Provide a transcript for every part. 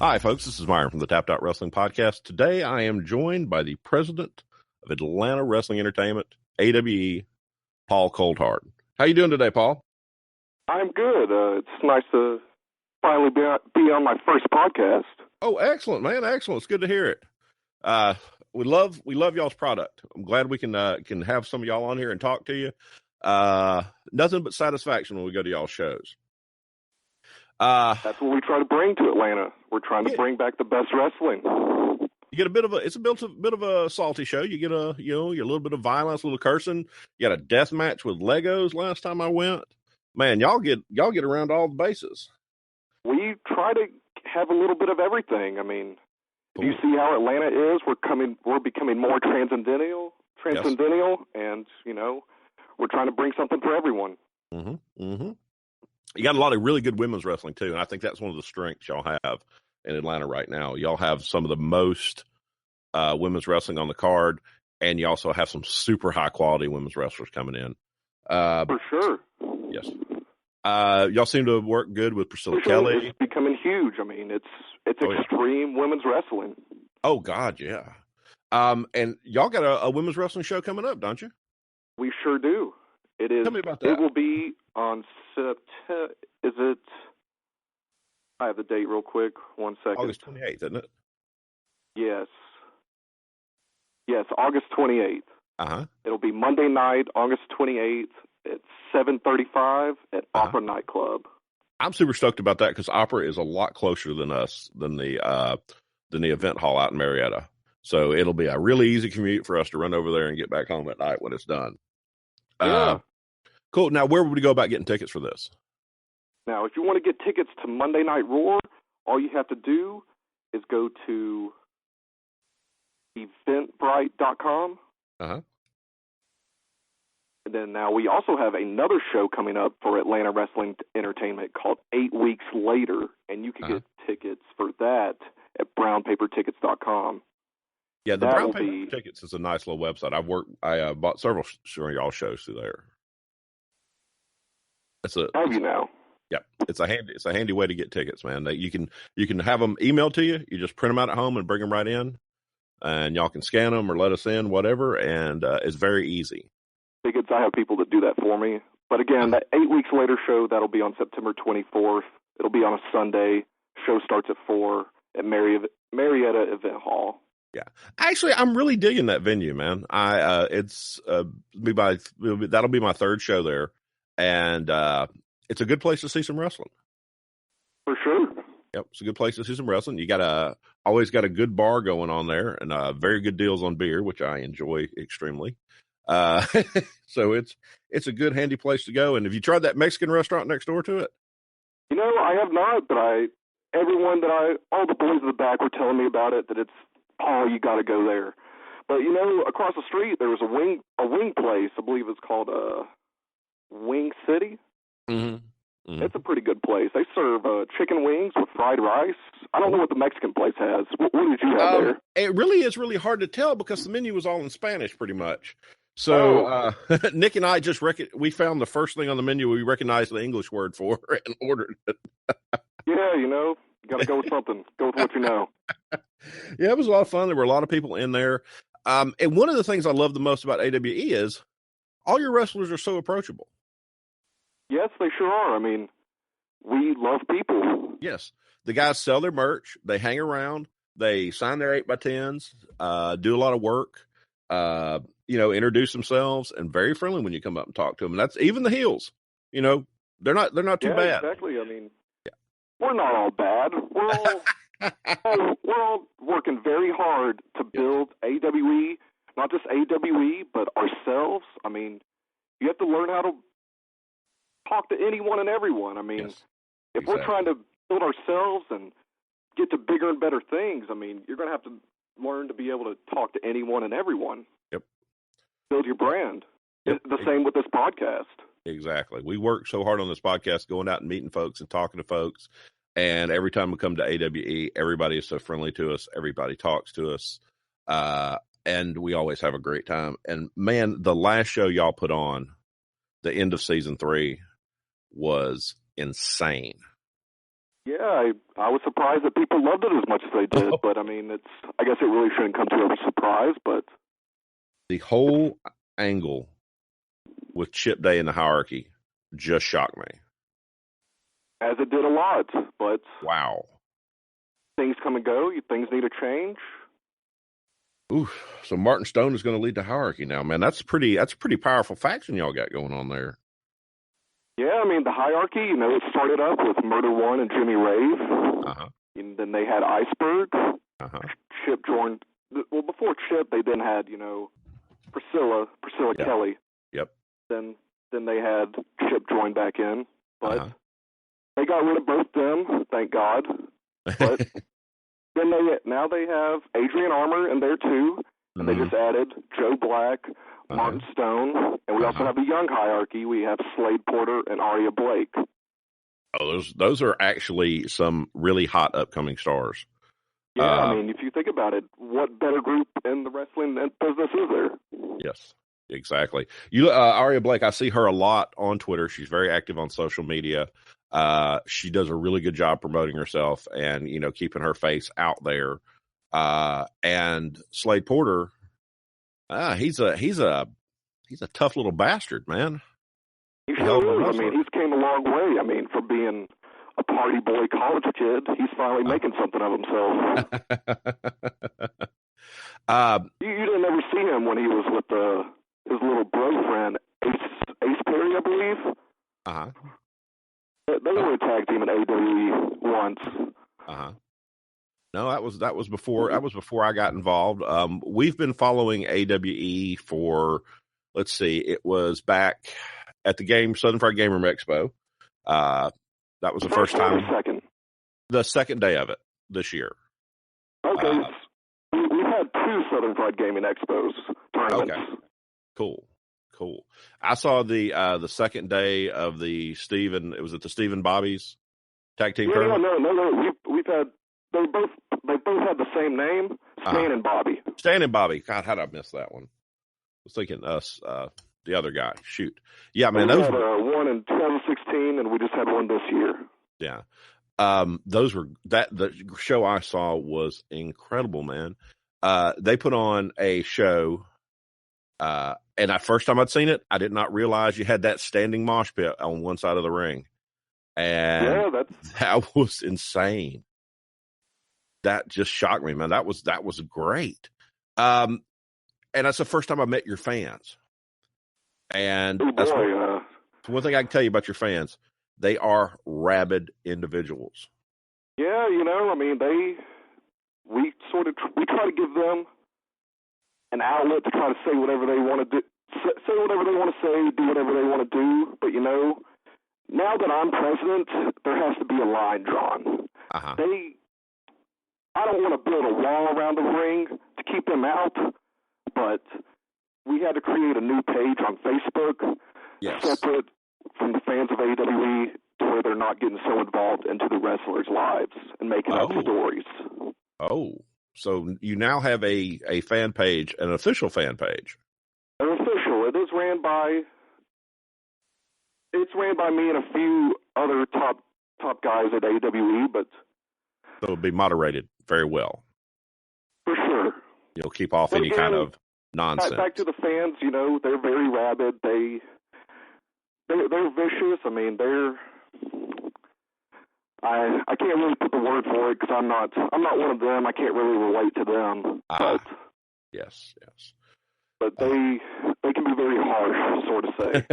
Hi, folks. This is Myron from the Tapped Out Wrestling Podcast. Today, I am joined by the president of Atlanta Wrestling Entertainment, AWE, Paul Coldhard. How you doing today, Paul? I'm good. It's nice to finally be on my first podcast. Oh, excellent, man! Excellent. It's good to hear it. We love y'all's product. I'm glad we can have some of y'all on here and talk to you. Nothing but satisfaction when we go to y'all's shows. That's what we try to bring to Atlanta. We're trying to bring back the best wrestling. You get a bit of a salty show. You get a little bit of violence, a little cursing. You got a death match with Legos last time I went. Man, y'all get around all the bases. We try to have a little bit of everything. I mean, you see how Atlanta is. We're becoming more transcendental, and we're trying to bring something for everyone. You got a lot of really good women's wrestling too, and I think that's one of the strengths y'all have in Atlanta right now. Y'all have some of the most women's wrestling on the card, and you also have some super high quality women's wrestlers coming in. For sure. Yes. Y'all seem to work good with Priscilla Kelly. It's becoming huge. I mean, it's extreme women's wrestling. Oh God, yeah. And y'all got a women's wrestling show coming up, don't you? We sure do. It is. Tell me about that. It will be on September. Is it? I have the date real quick. 1 second. August 28th, isn't it? Yes. Yes, August 28th. It'll be Monday night, August 28th at 7:35 at Opera Nightclub. I'm super stoked about that because Opera is a lot closer than us than the event hall out in Marietta. So it'll be a really easy commute for us to run over there and get back home at night when it's done. Yeah. Cool. Now, where would we go about getting tickets for this? Now, if you want to get tickets to Monday Night Roar, all you have to do is go to eventbrite.com. And then now we also have another show coming up for Atlanta Wrestling Entertainment called 8 Weeks Later, and you can get tickets for that at brownpapertickets.com. Yeah, the Brown Paper Tickets is a nice little website. I bought several y'all shows through there. Have you now? Yeah, it's a handy way to get tickets, man. You can have them emailed to you. You just print them out at home and bring them right in, and y'all can scan them or let us in, whatever. And it's very easy. Tickets, I have people that do that for me. But again, that 8 Weeks Later show, that'll be on September 24th. It'll be on a Sunday. Show starts at 4 at Marietta Event Hall. Yeah, actually, I'm really digging that venue, man. That'll be my third show there, and it's a good place to see some wrestling. For sure. Yep, it's a good place to see some wrestling. You always got a good bar going on there, and very good deals on beer, which I enjoy extremely. So it's a good, handy place to go. And have you tried that Mexican restaurant next door to it? I have not, but all the boys in the back were telling me about it, that it's, oh, you got to go there. But, across the street, there was a wing place. I believe it's called Wing City. It's a pretty good place. They serve chicken wings with fried rice. I don't know what the Mexican place has. What did you have there? It really is really hard to tell because the menu was all in Spanish pretty much. So Nick and I we found the first thing on the menu we recognized the English word for and ordered it. Yeah, you got to go with something. Go with what you know. Yeah, it was a lot of fun. There were a lot of people in there. And one of the things I love the most about AWE is all your wrestlers are so approachable. Yes, they sure are. I mean, we love people. Yes. The guys sell their merch. They hang around. They sign their 8x10s, do a lot of work, introduce themselves, and very friendly when you come up and talk to them. And that's even the heels. They're not too bad. Exactly. I mean, we're not all bad. We're all working very hard to build AWE, not just AWE, but ourselves. I mean, you have to learn how to talk to anyone and everyone. I mean, if we're trying to build ourselves and get to bigger and better things, I mean, you're going to have to learn to be able to talk to anyone and everyone. Yep. Build your brand. Yep. The same with this podcast. Exactly. We work so hard on this podcast, going out and meeting folks and talking to folks. And every time we come to AWE, everybody is so friendly to us. Everybody talks to us. And we always have a great time. And man, the last show y'all put on, the end of season 3, was insane. Yeah, I was surprised that people loved it as much as they did, but I mean, I guess it really shouldn't come to every surprise, but The whole angle with Chip Day in the hierarchy just shocked me. as it did a lot, but Wow. things come and go, things need a change. Ooh, so Martin Stone is going to lead the hierarchy now, man. That's a pretty powerful faction y'all got going on there. Yeah, I mean, the hierarchy, it started up with Murder One and Jimmy Rave. Uh-huh. And then they had Iceberg. Uh-huh. Chip joined. Well, before Chip, they then had, Priscilla Yep. Kelly. Yep. Then they had Chip join back in. But Uh-huh. they got rid of both them, thank God. But then now they have Adrian Armour in there too. And they just added Joe Black, Martin Stone, and we also have the young hierarchy. We have Slade Porter and Aria Blake. Oh, those are actually some really hot upcoming stars. Yeah, I mean, if you think about it, what better group in the wrestling business is there? Yes, exactly. Aria Blake, I see her a lot on Twitter. She's very active on social media. She does a really good job promoting herself and, keeping her face out there. And Slade Porter, he's a tough little bastard, man. He sure is. I mean, he's came a long way. I mean, from being a party boy college kid, he's finally making something of himself. You didn't ever see him when he was with his little bro friend, Ace Perry, I believe. Uh-huh. They were a tag team in AWE once. Uh-huh. No, that was before I got involved. We've been following AWE for, let's see, it was back at the Southern Fried Game Room Expo. That was the first time. The second day of it this year. Okay. We've had 2 Southern Fried Gaming Expos tournaments. Okay. Cool. I saw the second day of the Stephen Bobby's tag team tournament? No. We've had they both had the same name, Stan and Bobby. Stan and Bobby. God, how did I miss that one? I was thinking the other guy. Shoot. Yeah, man. We had one in 2016, and we just had one this year. Yeah. The show I saw was incredible, man. They put on a show, and first time I'd seen it, I did not realize you had that standing mosh pit on one side of the ring. And that was insane. That just shocked me, man. That was great. And that's the first time I met your fans. And that's one thing I can tell you about your fans. They are rabid individuals. Yeah, I mean, we try to give them an outlet to try to say whatever they want to do, say whatever they want to say, do whatever they want to do. But, now that I'm president, there has to be a line drawn. Uh-huh. I don't want to build a wall around the ring to keep them out, but we had to create a new page on Facebook, separate from the fans of AWE, to where they're not getting so involved into the wrestlers' lives and making up stories. Oh, so you now have a fan page, an official fan page. An official. It is ran by me and a few other top guys at AWE, but so it'll be moderated very well. For sure. You'll keep off any kind of nonsense. Back to the fans, they're very rabid. They're vicious. I mean, I can't really put the word for it because I'm not one of them. I can't really relate to them. But yes. But they can be very harsh, sort of say.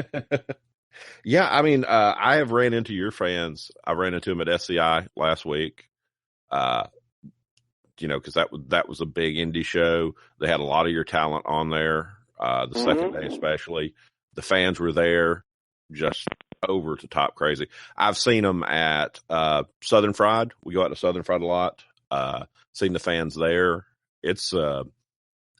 Yeah, I mean, I have ran into your fans. I ran into them at SCI last week. Because that was a big indie show. They had a lot of your talent on there. The second day, especially, the fans were there, just over to top crazy. I've seen them at Southern Fried. We go out to Southern Fried a lot. Seen the fans there. It's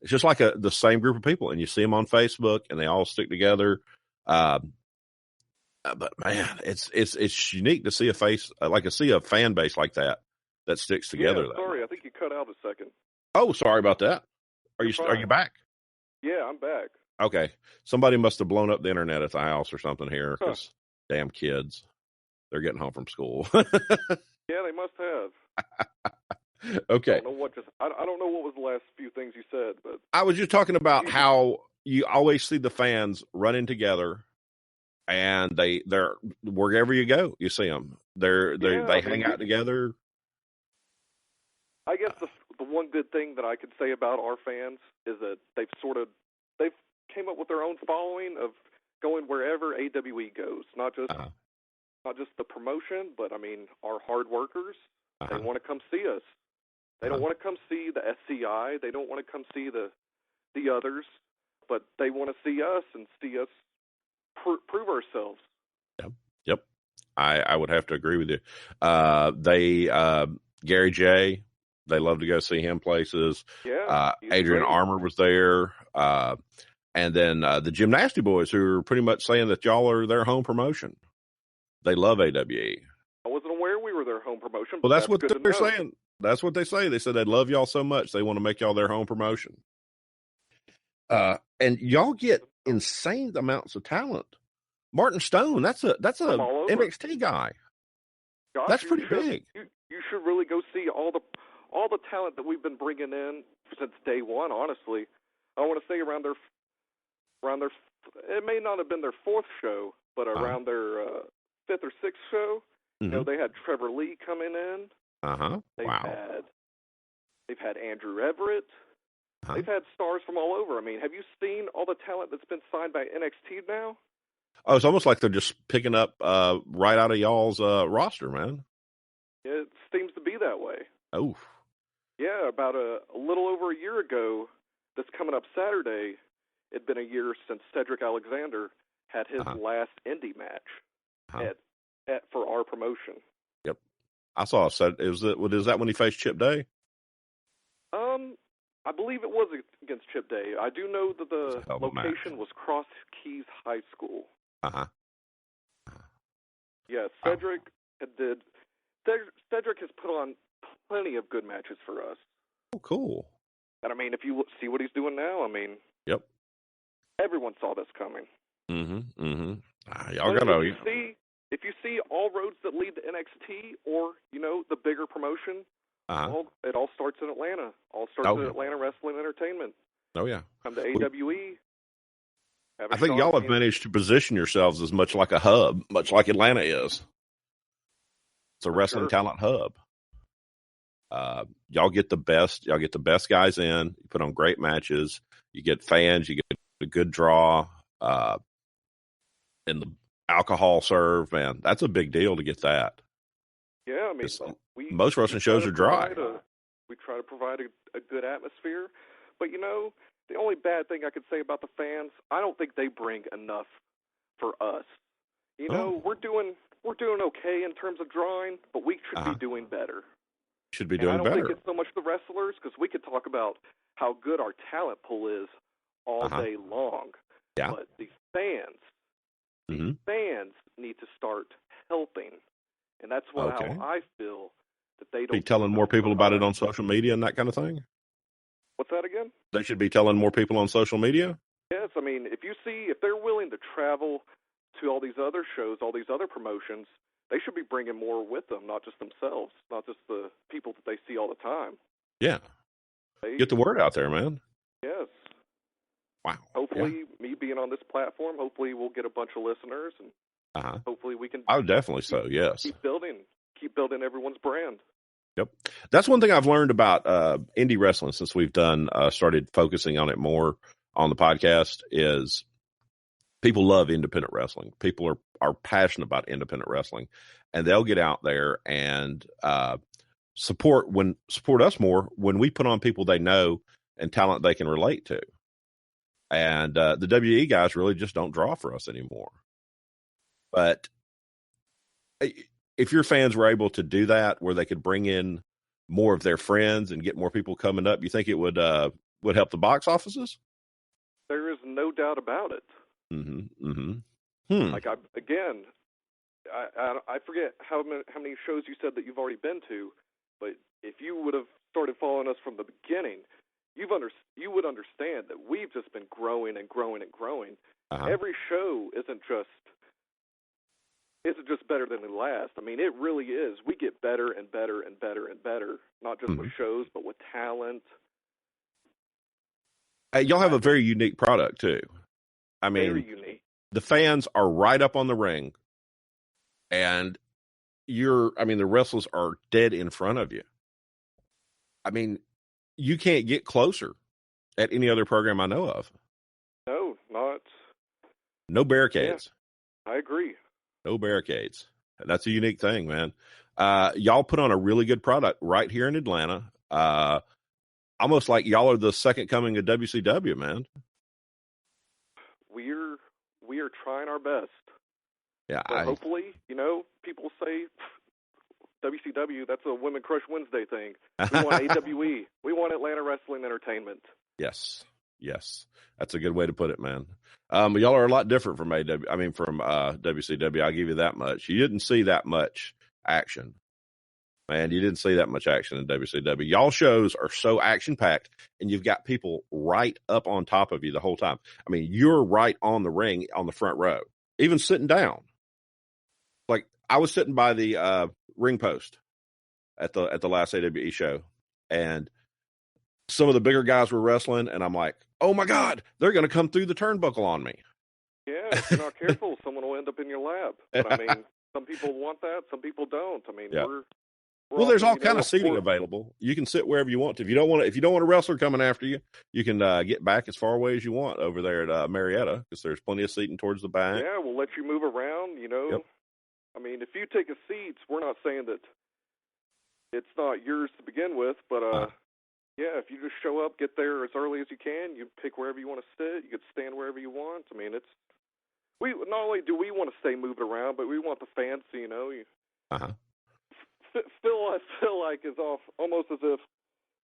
just like the same group of people, and you see them on Facebook, and they all stick together. But man, it's unique to see a fan base like that sticks together. Yeah, sorry, I think you cut out a second. Oh, sorry about that. Are you back? Yeah, I'm back. Okay, somebody must have blown up the internet at the house or something here. Because damn kids, they're getting home from school. Yeah, they must have. Okay. I don't know what was the last few things you said, but I was just talking about how you always see the fans running together, and they're wherever you go, you see them. They hang out together. I guess the one good thing that I could say about our fans is that they've came up with their own following of going wherever AWE goes, not just the promotion, but I mean our hard workers. They want to come see us. They don't want to come see the SCI. They don't want to come see the others, but they want to see us and see us prove ourselves. Yep. I would have to agree with you. Gary J, they love to go see him places. Yeah. Adrian great. Armour was there. And then the Gymnasty Boys, who are pretty much saying that y'all are their home promotion. They love AWE. I wasn't aware we were their home promotion. Well, that's what they're know. saying. That's what they say. They said they love y'all so much they want to make y'all their home promotion. And y'all get insane amounts of talent. Martin Stone, that's a NXT guy. Gosh, that's pretty big. You should really go see all the talent that we've been bringing in since day one. Honestly, I want to say around their it may not have been their fourth show, but around their fifth or sixth show. You know, they had Trevor Lee coming in. They've had Andrew Everett. They've had stars from all over. I mean, have you seen all the talent that's been signed by NXT now? Oh, it's almost like they're just picking up right out of y'all's roster, man. It seems to be that way. Oh. Yeah, about a little over a year ago, this coming up Saturday, it'd been a year since Cedric Alexander had his last indie match for our promotion. Yep. I saw it. Is that when he faced Chip Day? I believe it was against Chip Day. I do know that the location was Cross Keys High School. Yeah, Cedric Cedric has put on plenty of good matches for us. Oh, cool. And I mean, if you see what he's doing now, I mean, yep, everyone saw this coming. Y'all gotta. If you see all roads that lead to NXT or the bigger promotion. It all starts in Atlanta. All starts in Atlanta Wrestling Entertainment. Oh, yeah. Come to AWE. I think y'all have managed to position yourselves as much like a hub, much like Atlanta is. It's a wrestling talent hub. Y'all get the best. Y'all get the best guys in. You put on great matches. You get fans. You get a good draw. And the alcohol serve, man, that's a big deal to get that. Yeah, I mean, most wrestling shows are dry. We try to provide a good atmosphere, but the only bad thing I could say about the fans, I don't think they bring enough for us. We're doing okay in terms of drawing, but we should be doing better. Should be doing better. I don't think it's so much the wrestlers, because we could talk about how good our talent pool is all day long. Yeah. But the fans need to start helping. And that's how I feel that they don't be telling more people about it on social media and that kind of thing. What's that again? They should be telling more people on social media. Yes, I mean, if they're willing to travel to all these other shows, all these other promotions, they should be bringing more with them, not just themselves, not just the people that they see all the time. Yeah, get the word out there, man. Yes. Wow. Hopefully, me being on this platform, hopefully we'll get a bunch of listeners and. Hopefully we can. Oh, definitely so. Yes. Keep building everyone's brand. Yep, that's one thing I've learned about indie wrestling since we've started focusing on it more on the podcast. Is people love independent wrestling. People are passionate about independent wrestling, and they'll get out there and support us more when we put on people they know and talent they can relate to. And the WE guys really just don't draw for us anymore. But if your fans were able to do that, where they could bring in more of their friends and get more people coming up, you think it would help the box offices? There is no doubt about it. Like I forget how many shows you said that you've already been to, but if you would have started following us from the beginning, you would understand that we've just been growing and growing and growing. Every show isn't just is it just better than the last? I mean, it really is. We get better and better and better and better, not just with shows, but with talent. Y'all have a very unique product, too. I mean, very unique. The fans are right up on the ring, and the wrestlers are dead in front of you. I mean, you can't get closer at any other program I know of. No, not. No barricades. Yeah, I agree. No barricades. That's a unique thing, man. Y'all put on a really good product right here in Atlanta. Almost like y'all are the second coming of WCW, man. We are trying our best. Yeah, but hopefully, people say WCW, that's a Women Crush Wednesday thing. We want AWE. We want Atlanta Wrestling Entertainment. Yes. That's a good way to put it, man. Y'all are a lot different from WCW. I'll give you that much. You didn't see that much action. Man, you didn't see that much action in WCW. Y'all shows are so action-packed, and you've got people right up on top of you the whole time. I mean, you're right on the ring on the front row, even sitting down. Like, I was sitting by the ring post at the last AWE show, and some of the bigger guys were wrestling, and I'm like, oh, my God, they're going to come through the turnbuckle on me. Yeah, if you're not careful, someone will end up in your lap. But, I mean, some people want that, some people don't. I mean, yeah. Well, there's all kind of seating available. You can sit wherever you want to. If you don't want a wrestler coming after you, you can get back as far away as you want over there at Marietta, because there's plenty of seating towards the back. Yeah, we'll let you move around. Yep. I mean, if you take a seat, we're not saying that it's not yours to begin with, but yeah, if you just show up, get there as early as you can, you pick wherever you want to sit. You can stand wherever you want. I mean, we not only do we want to stay moved around, but we want the fans to I feel like it's almost as if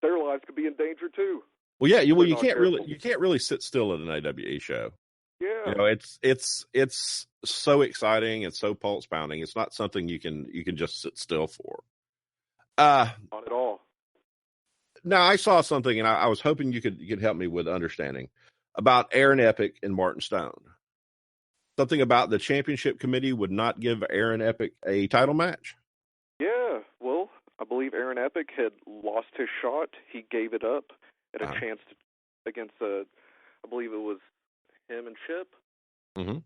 their lives could be in danger too. Well, yeah, you can't really sit still at an AWE show. Yeah, it's so exciting. It's so pulse pounding. It's not something you can just sit still for. Not at all. Now, I saw something, and I was hoping you could help me with understanding about Aaron Epic and Martin Stone. Something about the championship committee would not give Aaron Epic a title match. Yeah, well, I believe Aaron Epic had lost his shot. He gave it up at a chance against, I believe it was him and Chip, and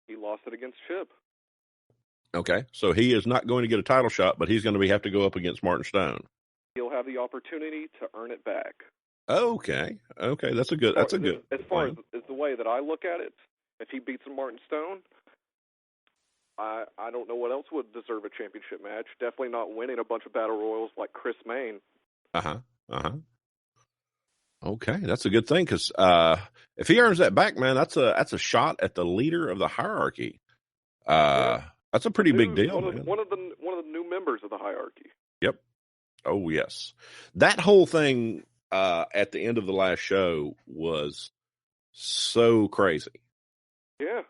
he lost it against Chip. Okay, so he is not going to get a title shot, but he's going to have to go up against Martin Stone. He'll have the opportunity to earn it back. Okay, that's a good. As far as the way that I look at it, if he beats Martin Stone, I don't know what else would deserve a championship match. Definitely not winning a bunch of battle royals like Chris Mayne. Okay, that's a good thing, because if he earns that back, man, that's a shot at the leader of the hierarchy. That's a pretty big deal. One of the new members of the hierarchy. Yep. Oh yes, that whole thing at the end of the last show was so crazy. Yeah.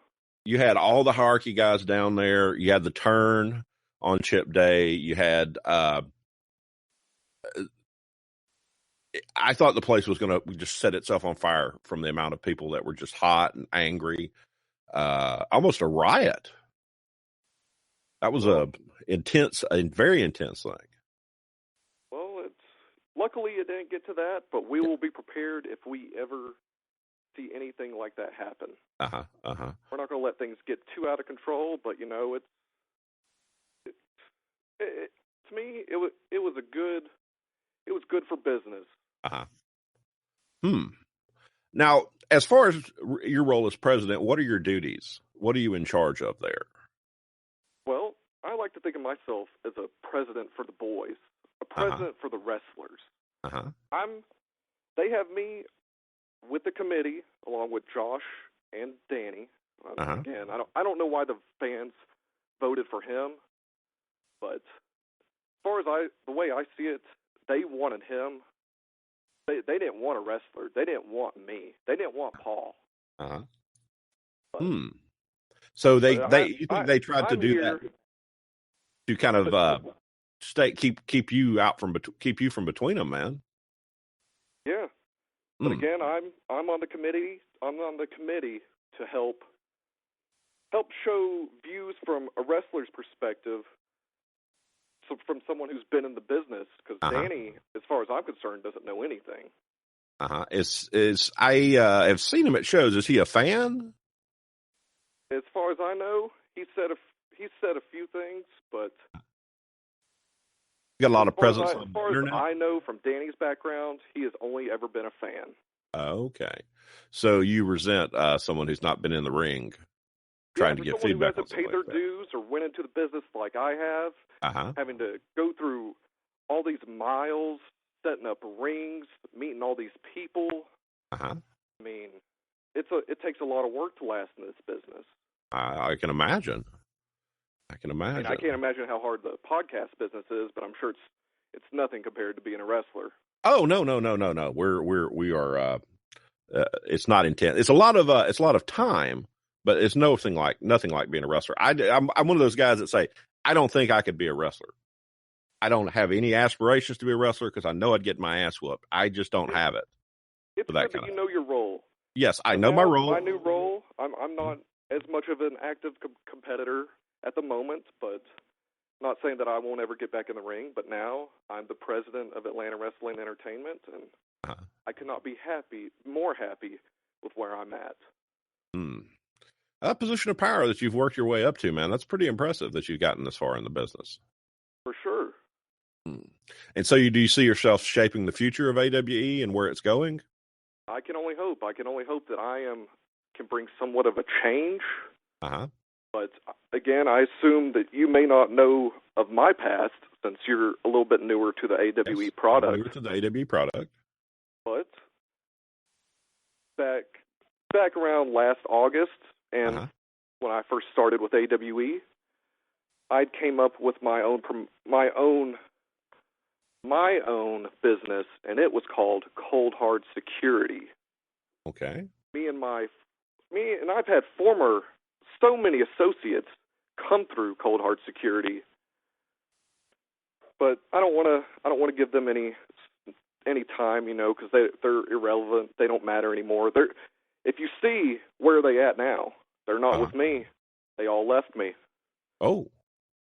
You had all the hierarchy guys down there. You had the turn on Chip Day. You had, I thought the place was going to just set itself on fire from the amount of people that were just hot and angry. Almost a riot. That was a very intense thing. Well, luckily it didn't get to that, but we will be prepared if we ever see anything like that happen. We're not going to let things get too out of control, but to me, it was good for business. Now, as far as your role as president, what are your duties? What are you in charge of there? Well, I like to think of myself as a president for the boys, a president for the wrestlers. They have me with the committee, along with Josh and Danny. Again, I don't know why the fans voted for him, but as far as the way I see it, they wanted him. They didn't want a wrestler. They didn't want me. They didn't want Paul. So you think they tried to do that to kind of keep you from between them, man? Yeah. But again, I'm on the committee. I'm on the committee to help help show views from a wrestler's perspective, so from someone who's been in the business, because Danny, as far as I'm concerned, doesn't know anything. I have seen him at shows. Is he a fan? As far as I know, he said a few things, but You got a lot of presence on as the far internet? as I know from Danny's background, he has only ever been a fan. Okay. So you resent someone who's not been in the ring trying to get feedback on someone who hasn't paid their dues or went into the business like I have, having to go through all these miles, setting up rings, meeting all these people. I mean, it takes a lot of work to last in this business. I can imagine. I can't imagine how hard the podcast business is, but I'm sure it's nothing compared to being a wrestler. Oh, no. We are. It's not intense. It's a lot of time, but it's nothing like being a wrestler. I'm one of those guys that say I don't think I could be a wrestler. I don't have any aspirations to be a wrestler because I know I'd get my ass whooped. I just don't have it. It's good that you know your role. Yes, I know my role. My new role. I'm not as much of an active competitor at the moment, but not saying that I won't ever get back in the ring. But now I'm the president of Atlanta Wrestling Entertainment, and I could not be more happy with where I'm at. That position of power that you've worked your way up to, man, that's pretty impressive that you've gotten this far in the business. For sure. And so do you see yourself shaping the future of AWE and where it's going? I can only hope. I can only hope that I can bring somewhat of a change. But again, I assume that you may not know of my past since you're a little bit newer to the AWE product. Newer to the AWE product. But back around last August, and when I first started with AWE, I came up with my own business, and it was called Coldhard Security. Okay. Me and I've had so many associates come through Coldhard Security, but I don't want to give them any time, because they're irrelevant. They don't matter anymore. If you see where they at now, they're not with me. They all left me. Oh,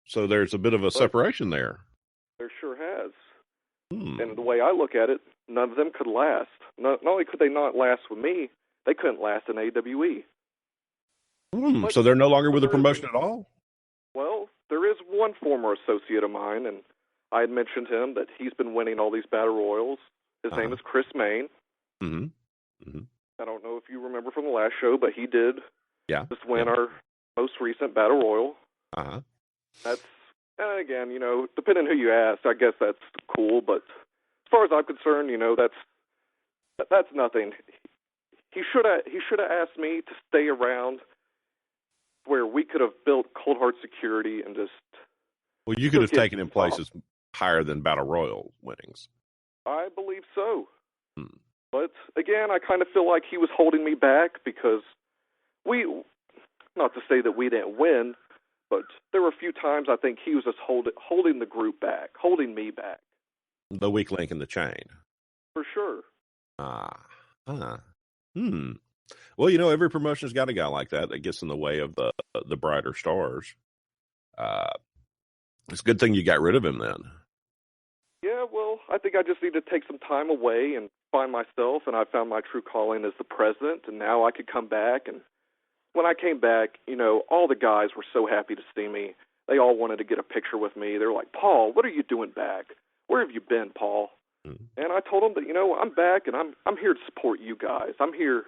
so there's a bit of a separation there. There sure has. And the way I look at it, none of them could last. Not only could they not last with me, they couldn't last in AWE. So they're no longer with the promotion at all? Well, there is one former associate of mine, and I had mentioned him that he's been winning all these battle royals. His name is Chris Main. I don't know if you remember from the last show, but he did just win our most recent battle royal. That's, and again, depending on who you ask, I guess that's cool. But as far as I'm concerned, that's nothing. He should have asked me to stay around where we could have built Coldhard Security and just. Well, you could have taken in places higher than battle royal winnings. I believe so. But again, I kind of feel like he was holding me back because not to say that we didn't win, but there were a few times I think he was just holding the group back, holding me back. The weak link in the chain. For sure. Well, every promotion's got a guy like that gets in the way of the brighter stars. It's a good thing you got rid of him then. Yeah, well, I think I just need to take some time away and find myself, and I found my true calling as the president, and now I could come back. And when I came back, all the guys were so happy to see me. They all wanted to get a picture with me. They're like, "Paul, what are you doing back? Where have you been, Paul?" And I told them that, I'm back, and I'm here to support you guys. I'm here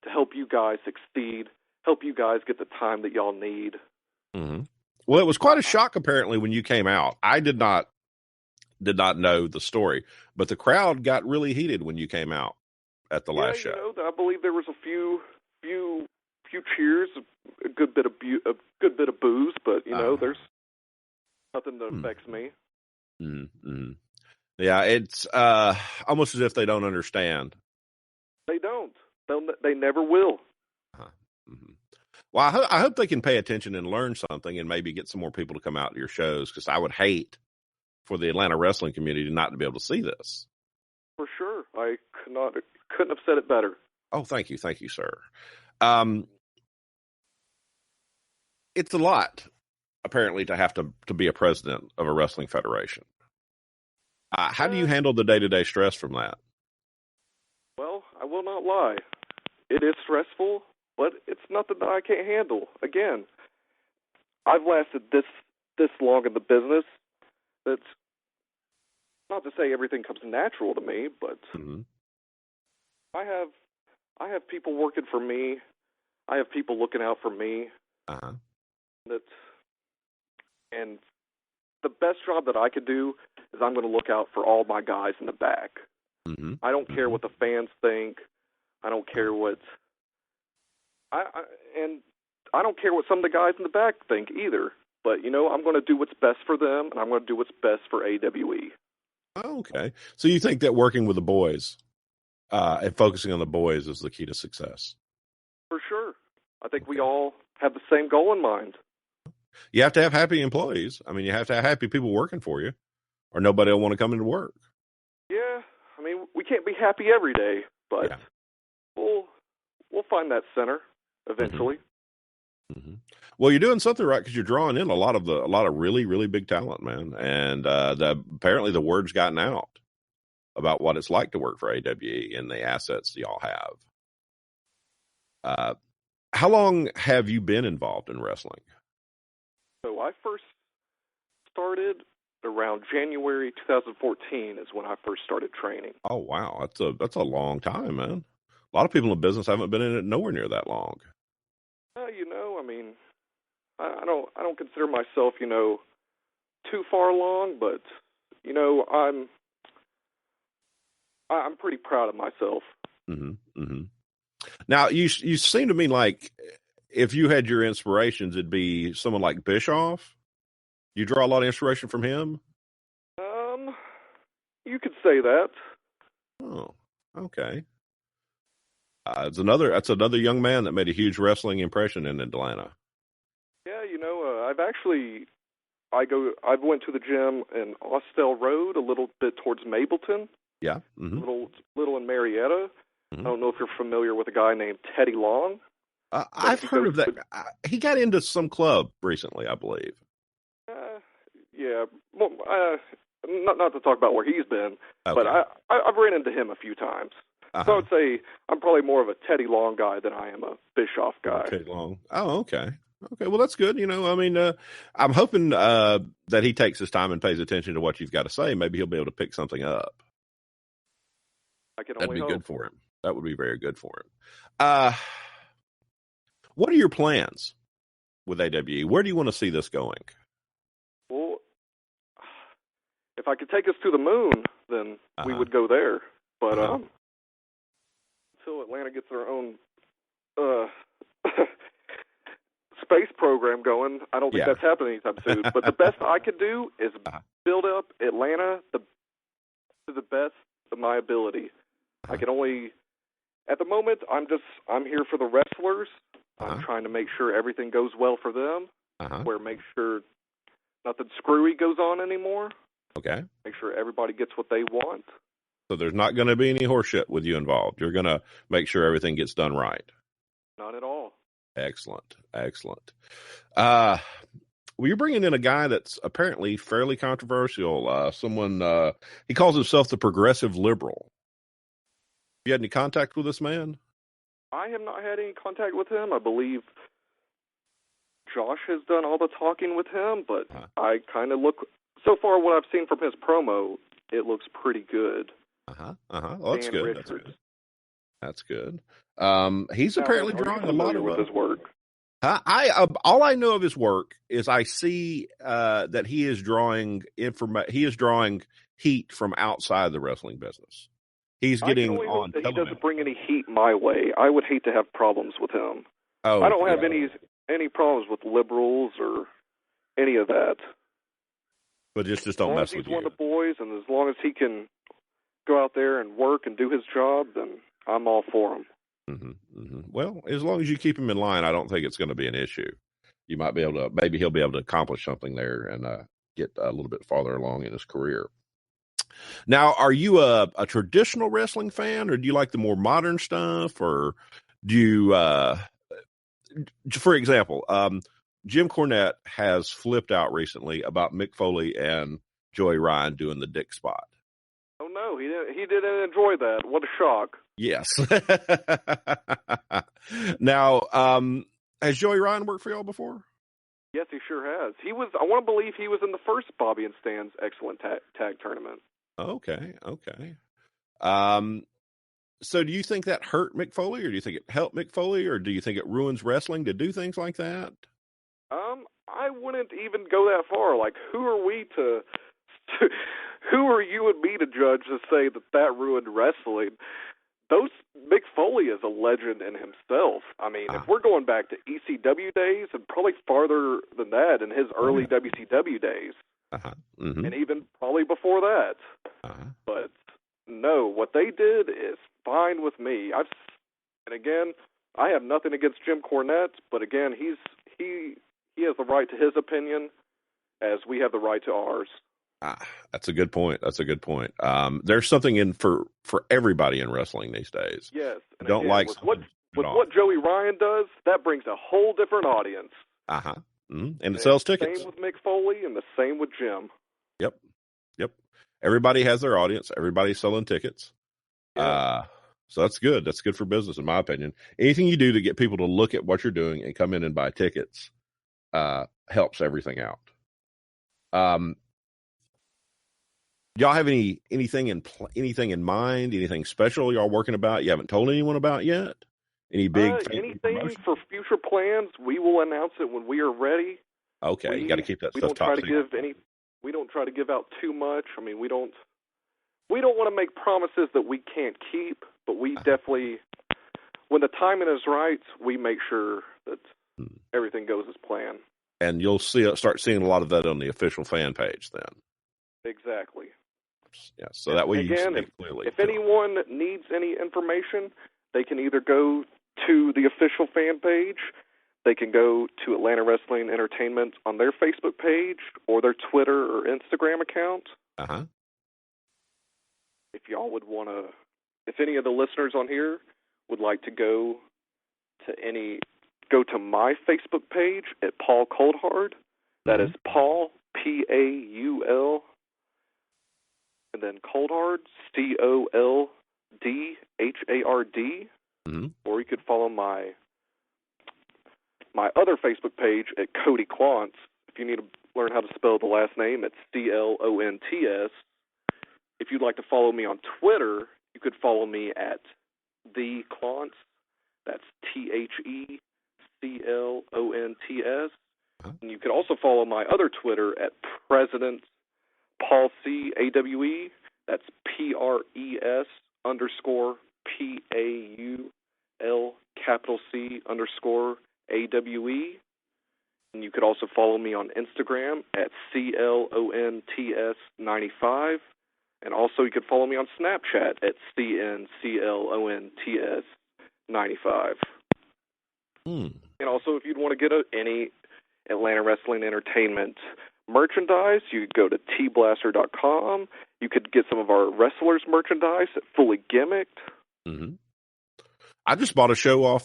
to help you guys succeed, help you guys get the time that y'all need. Well, it was quite a shock, apparently, when you came out. I did not know the story, but the crowd got really heated when you came out at the last show. I believe there was a few cheers, a good bit of booze, but there's nothing that affects me. Yeah, it's almost as if they don't understand. They don't. They never will. Well, I hope they can pay attention and learn something and maybe get some more people to come out to your shows, because I would hate for the Atlanta wrestling community not to be able to see this. For sure. I couldn't have said it better. Oh, thank you, sir. it's a lot, apparently, to have to be a president of a wrestling federation. How do you handle the day-to-day stress from that? Well, I will not lie. It is stressful, but it's nothing that I can't handle. Again, I've lasted this long in the business. That's not to say everything comes natural to me, but I have people working for me. I have people looking out for me. And the best job that I could do is I'm going to look out for all my guys in the back. I don't care what the fans think. I don't care what I don't care what some of the guys in the back think either. But I'm going to do what's best for them, and I'm going to do what's best for AWE. Okay, so you think that working with the boys and focusing on the boys is the key to success? For sure. I think we all have the same goal in mind. You have to have happy employees. I mean, you have to have happy people working for you, or nobody will want to come into work. Yeah, I mean, we can't be happy every day, but we'll find that center eventually. Well, you're doing something right because you're drawing in a lot of really, really big talent, man. And apparently the word's gotten out about what it's like to work for AWE and the assets y'all have. How long have you been involved in wrestling? So I first started around January 2014 is when I first started training. Oh, wow. That's a long time, man. A lot of people in business haven't been in it nowhere near that long. I mean, I don't consider myself, too far along, but I'm pretty proud of myself. Now, you seem to me like if you had your inspirations, it'd be someone like Bischoff. You draw a lot of inspiration from him? You could say that. Oh, okay. That's another young man that made a huge wrestling impression in Atlanta. Yeah, I went to the gym in Austell Road, a little bit towards Mableton. Yeah. Little in Marietta. I don't know if you're familiar with a guy named Teddy Long. I've heard of that. He got into some club recently, I believe. Yeah. Well, not to talk about where he's been, but I've ran into him a few times. So I would say I'm probably more of a Teddy Long guy than I am a Bischoff guy. Teddy Long. Oh, okay. Okay, well, that's good. I'm hoping that he takes his time and pays attention to what you've got to say. Maybe he'll be able to pick something up. That'd be good for him. That would be very good for him. What are your plans with AWE? Where do you want to see this going? Well, if I could take us to the moon, then we would go there. But until Atlanta gets their own space program going, I don't think that's happening anytime soon. But the best I could do is build up Atlanta to the best of my ability. I can only, at the moment, I'm here for the wrestlers. I'm trying to make sure everything goes well for them. Make sure nothing screwy goes on anymore. Okay. Make sure everybody gets what they want. So there's not going to be any horseshit with you involved. You're going to make sure everything gets done right. Not at all. Excellent. Well, you're bringing in a guy that's apparently fairly controversial. Someone, he calls himself the progressive liberal. You had any contact with this man? I have not had any contact with him. I believe Josh has done all the talking with him, but I kind of look, so far what I've seen from his promo, it looks pretty good. Well, that's good. That's good. He's apparently drawing a lot of his work. All I know of his work is I see that he is drawing heat from outside the wrestling business. He's getting on television. He doesn't bring any heat my way. I would hate to have problems with him. I don't have any problems with liberals or any of that. But just don't mess with you. As long as he's one of the boys, and as long as he can go out there and work and do his job, then I'm all for him. Well, as long as you keep him in line, I don't think it's going to be an issue. You might be able to, maybe he'll be able to accomplish something there and get a little bit farther along in his career. Now, are you a traditional wrestling fan, or do you like the more modern stuff, or do you, for example, Jim Cornette has flipped out recently about Mick Foley and Joey Ryan doing the dick spot. Oh no, he didn't enjoy that. What a shock. Yes. Now, has Joey Ryan worked for y'all before? Yes, he sure has. I want to believe he was in the first Bobby and Stan's Excellent Tag Tournament. Okay. So do you think that hurt Mick Foley, or do you think it helped Mick Foley, or do you think it ruins wrestling to do things like that? I wouldn't even go that far. Like, who are we to who are you and me to judge to say that ruined wrestling? Mick Foley is a legend in himself. I mean, if we're going back to ECW days and probably farther than that in his early WCW days, and even probably before that. But no, what they did is fine with me. And again, I have nothing against Jim Cornette, but again, he has the right to his opinion, as we have the right to ours. That's a good point. There's something in for everybody in wrestling these days. Yes. And don't again, like with what Joey Ryan does, that brings a whole different audience. And it sells tickets. Same with Mick Foley, and the same with Jim. Yep. Everybody has their audience. Everybody's selling tickets. Yeah. So that's good. That's good for business, in my opinion. Anything you do to get people to look at what you're doing and come in and buy tickets helps everything out. Y'all have anything in mind? Anything special y'all working about? You haven't told anyone about yet? Any big anything for future plans? We will announce it when we are ready. Okay, you got to keep that stuff top secret. We don't try to give out too much. I mean, we don't want to make promises that we can't keep, but we definitely, when the timing is right, we make sure that everything goes as planned. And you'll start seeing a lot of that on the official fan page then. Exactly. Yeah, so that way you can speak clearly. If anyone needs any information, they can either go to the official fan page, they can go to Atlanta Wrestling Entertainment on their Facebook page or their Twitter or Instagram account. If y'all would want to, if any of the listeners on here would like to go to my Facebook page at Paul Coldhard. That is Paul, Paul, and then Coldhard, Coldhard. Or you could follow my other Facebook page at Cody Clontz. If you need to learn how to spell the last name, it's Clonts. If you'd like to follow me on Twitter, you could follow me at The Clontz. That's TheClonts. And you can also follow my other Twitter at President Paul C. AWE. That's PRES_PAUL_C_AWE. And you could also follow me on Instagram at CLONTS95. And also you could follow me on Snapchat at CNCLONTS95. And also if you'd want to get any Atlanta Wrestling Entertainment merchandise, you could go to tblaster.com. You could get some of our wrestlers' merchandise at Fully Gimmicked. I just bought a shirt. I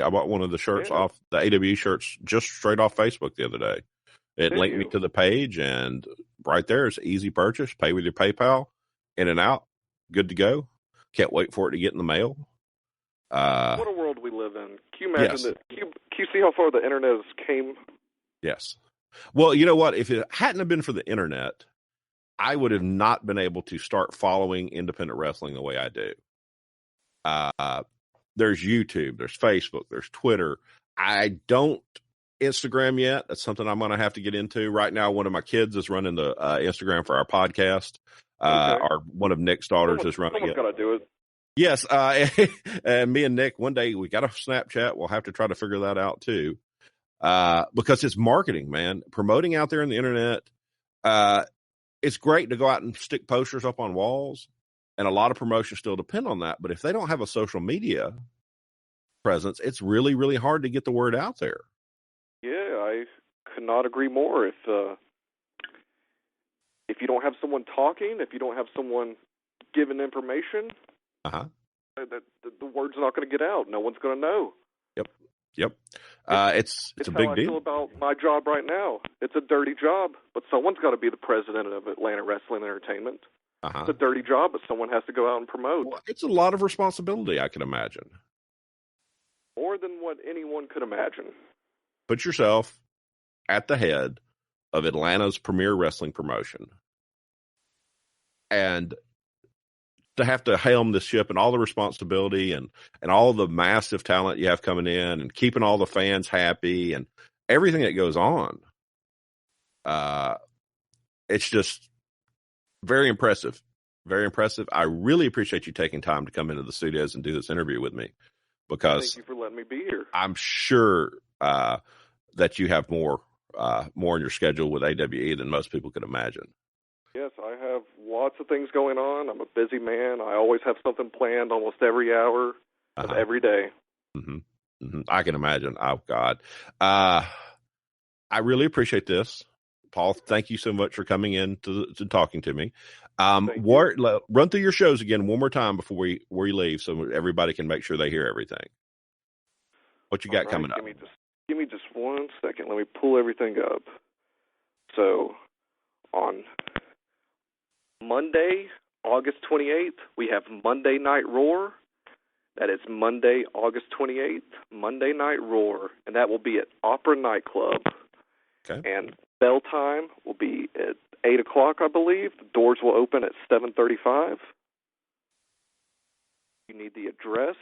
bought one of the shirts off the AWE shirts just straight off Facebook the other day. It linked me to the page, and right there is easy purchase. Pay with your PayPal, in and out, good to go. Can't wait for it to get in the mail. What a world we live in. Can you imagine that? Can you see how far the internet has came? Yes. Well, you know what? If it hadn't have been for the internet, I would have not been able to start following independent wrestling the way I do. There's YouTube, there's Facebook, there's Twitter. I don't Instagram yet. That's something I'm going to have to get into. Right now, one of my kids is running the Instagram for our podcast. One of Nick's daughters is running it. Someone's got to do it. Yes. And me and Nick, one day we got a Snapchat. We'll have to try to figure that out too. Because it's marketing, man. Promoting out there on the internet. It's great to go out and stick posters up on walls. And a lot of promotions still depend on that. But if they don't have a social media presence, it's really, really hard to get the word out there. Yeah, I could not agree more. If you don't have someone talking, if you don't have someone giving information, the word's not going to get out. No one's going to know. Yep. Yep. It's a how big I deal. feel about my job right now. It's a dirty job, but someone's got to be the president of Atlanta Wrestling Entertainment. It's a dirty job, but someone has to go out and promote. Well, it's a lot of responsibility, I can imagine. More than what anyone could imagine. Put yourself at the head of Atlanta's premier wrestling promotion. And to have to helm this ship and all the responsibility and all the massive talent you have coming in and keeping all the fans happy and everything that goes on. It's just very impressive. Very impressive. I really appreciate you taking time to come into the studios and do this interview with me, because thank you for letting me be here. I'm sure that you have more in your schedule with AWE than most people could imagine. Yes, I have lots of things going on. I'm a busy man. I always have something planned almost every hour of every day. Mm-hmm. Mm-hmm. I can imagine. Oh, God. I really appreciate this. Paul, thank you so much for coming in to talking to me. Run through your shows again one more time before we leave, so everybody can make sure they hear everything. What you got coming up? Give me just 1 second. Let me pull everything up. So on Monday, August 28th, we have Monday Night Roar. That is Monday, August 28th, Monday Night Roar, and that will be at Opera Nightclub. Okay. And bell time will be at 8 o'clock, I believe. The doors will open at 7:35. You need the address.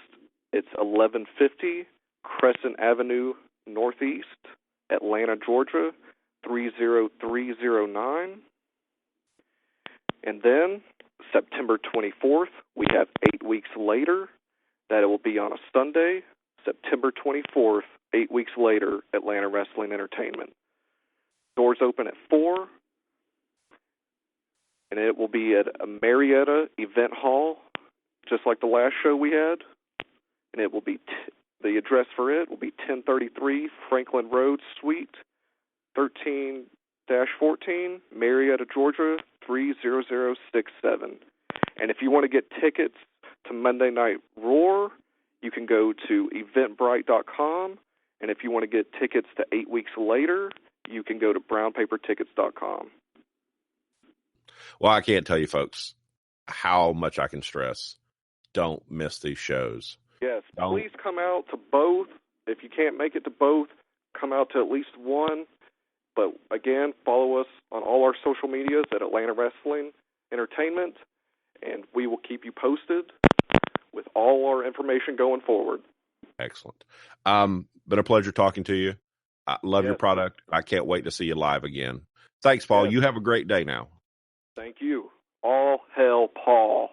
It's 1150 Crescent Avenue Northeast, Atlanta, Georgia, 30309. And then September 24th, we have 8 weeks later. That it will be on a Sunday, September 24th, 8 weeks later, Atlanta Wrestling Entertainment. Doors open at 4, and it will be at a Marietta Event Hall, just like the last show we had. And it will be the address for it will be 1033 Franklin Road, Suite 13-14, Marietta, Georgia 30067. And if you want to get tickets to Monday Night Roar, you can go to eventbrite.com. And if you want to get tickets to 8 weeks later, you can go to brownpapertickets.com. Well, I can't tell you, folks, how much I can stress. Don't miss these shows. Yes, please come out to both. If you can't make it to both, come out to at least one. But again, follow us on all our social medias at Atlanta Wrestling Entertainment, and we will keep you posted with all our information going forward. Excellent. Been a pleasure talking to you. I love your product. I can't wait to see you live again. Thanks, Paul. You have a great day now. Thank you. All hail Paul.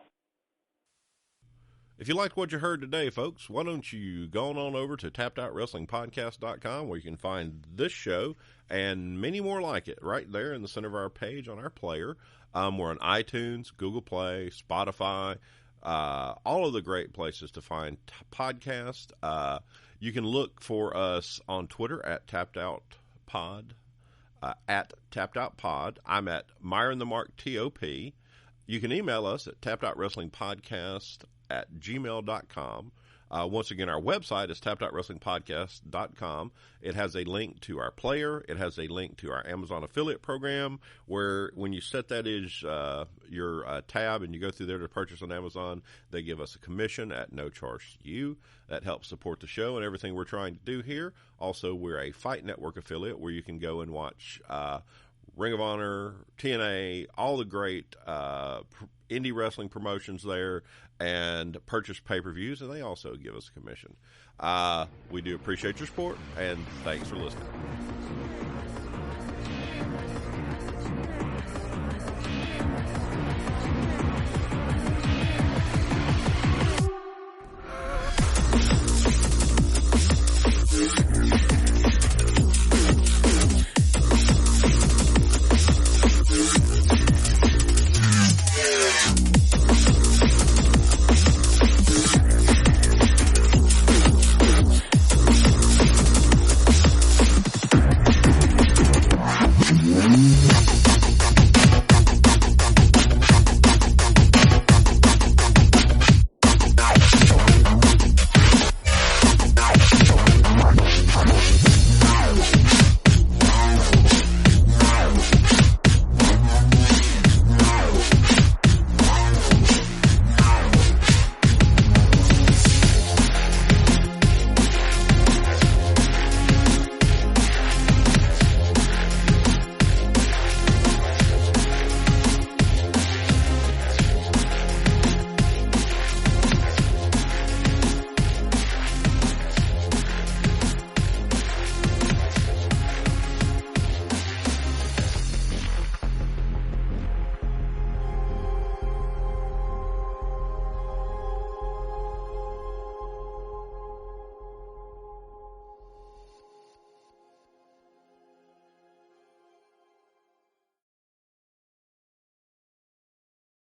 If you liked what you heard today, folks, why don't you go on over to tappedOutWrestlingPodcast.com, where you can find this show and many more like it right there in the center of our page on our player. We're on iTunes, Google Play, Spotify, all of the great places to find podcasts. You can look for us on Twitter at TappedOutPod, at TappedOutPod. I'm at Myron the Mark TOP. You can email us at tappedOutWrestlingPodcast@gmail.com. Once again, our website is tappedOutWrestlingPodcast.com. It has a link to our player. It has a link to our Amazon affiliate program, where when you set that as your tab and you go through there to purchase on Amazon, they give us a commission at no charge to you. That helps support the show and everything we're trying to do here. Also, we're a Fight Network affiliate where you can go and watch Ring of Honor, TNA, all the great indie wrestling promotions there, and purchase pay-per-views, and they also give us a commission. We do appreciate your support, and thanks for listening.